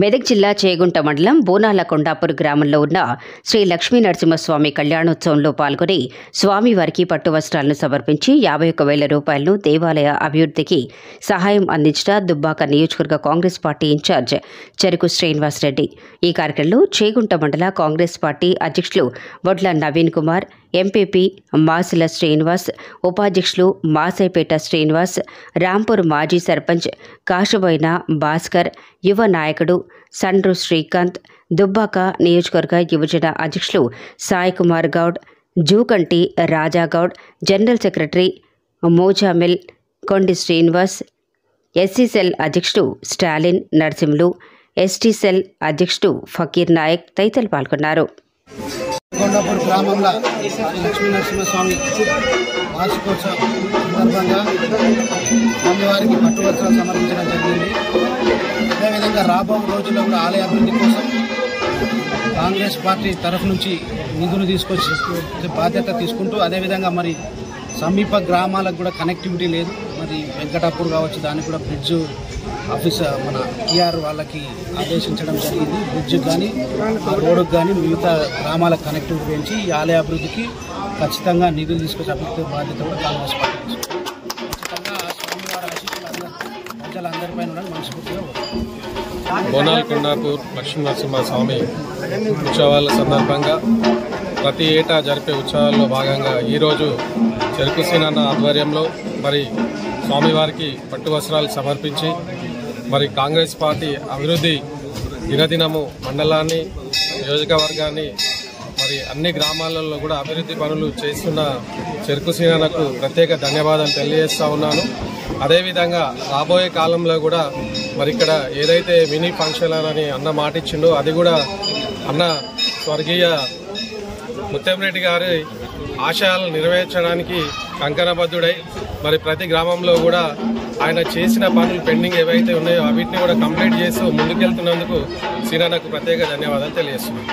మెదక్ జిల్లా చేగుంట మండలం బోనాల కొండాపూర్ గ్రామంలో ఉన్న శ్రీ లక్ష్మీ నరసింహస్వామి కళ్యాణోత్సవంలో పాల్గొని స్వామివారికి పట్టు వస్త్రాలను సమర్పించి 51,000 రూపాయలను దేవాలయ అభివృద్ధికి సహాయం అందించిన దుబ్బాక నియోజకవర్గ కాంగ్రెస్ పార్టీ ఇన్ఛార్జ్ చెరుకు శ్రీనివాసరెడ్డి. ఈ కార్యక్రమంలో చేగుంట మండల కాంగ్రెస్ పార్టీ అధ్యక్షులు వడ్ల నవీన్ కుమార్, ఎంపీపీ మాసుల శ్రీనివాస్, ఉపాధ్యక్షులు మాసైపేట శ్రీనివాస్, రాంపూర్ మాజీ సర్పంచ్ కాశబోయిన భాస్కర్, యువ నాయకుడు సండ్రు శ్రీకాంత్, దుబ్బాక నియోజకవర్గ యువజన అధ్యక్షులు సాయి కుమార్ గౌడ్, జూకంటి రాజాగౌడ్, జనరల్ సెక్రటరీ మోజామిల్, కొండి శ్రీనివాస్, ఎస్సీ సెల్ అధ్యక్షుడు స్టాలిన్ నరసింహులు, ఎస్టీ సెల్ అధ్యక్షుడు ఫకీర్ నాయక్ తదితరులు పాల్గొన్నారు. కొండాపూర్ గ్రామంలో లక్ష్మీ నరసింహస్వామి వార్షికోత్సవం సందర్భంగా స్వామివారికి పట్టు వస్త్రాలు సమర్పించడం జరిగింది. అదేవిధంగా రాబో రోజుల్లో కూడా ఆలయ అభివృద్ధి కోసం కాంగ్రెస్ పార్టీ తరఫు నుంచి నిధులు తీసుకొచ్చి బాధ్యత తీసుకుంటూ, అదేవిధంగా మరి సమీప గ్రామాలకు కూడా కనెక్టివిటీ లేదు. మరి వెంకటాపూర్ కావచ్చు, దానికి కూడా బ్రిడ్జ్ ఆఫీసర్ మన టీఆర్ వాళ్ళకి ఆదేశించడం జరిగింది. బ్రిడ్జ్ కానీ ఆ రోడ్డుకు కానీ మిగతా గ్రామాలకు కనెక్టివిటీ పెంచి ఈ ఆలయ అభివృద్ధికి ఖచ్చితంగా నిధులు తీసుకొచ్చి అభివృద్ధి బాధ్యత కూడా కాంగ్రెస్ పార్టీ తీసుకుంటుంది. ఖచ్చితంగా స్వామివారి ఆశీస్సులు ప్రజలందరిపైన ఉండాలని మనస్ఫూర్తిగా బోనాల కొండాపూర్ లక్ష్మీ నరసింహస్వామి ఉత్సవాల సందర్భంగా ప్రతి ఏటా జరిపే ఉత్సవాల్లో భాగంగా ఈరోజు చెరుకు సీనన్న ఆధ్వర్యంలో మరి స్వామివారికి పట్టు వస్త్రాలు సమర్పించి మరి కాంగ్రెస్ పార్టీ అభివృద్ధి దినదినము మండలాన్ని, నియోజకవర్గాన్ని, మరి అన్ని గ్రామాలలో కూడా అభివృద్ధి పనులు చేస్తున్న చెరుకు సీనన్నకు ప్రత్యేక ధన్యవాదాలు తెలియజేస్తా ఉన్నాను. అదేవిధంగా రాబోయే కాలంలో కూడా మరి ఇక్కడ ఏదైతే మినీ ఫంక్షన్ అని అన్న మాట ఇచ్చిండో అది కూడా అన్న స్వర్గీయ ముత్తంరెడ్డి గారి ఆశయాలను నెరవేర్చడానికి కంకణబద్ధుడై మరి ప్రతి గ్రామంలో కూడా ఆయన చేసిన పనులు పెండింగ్ ఏవైతే ఉన్నాయో వీటిని కూడా కంప్లీట్ చేస్తూ ముందుకెళ్తున్నందుకు సీనన్నకు ప్రత్యేక ధన్యవాదాలు తెలియజేస్తున్నాను.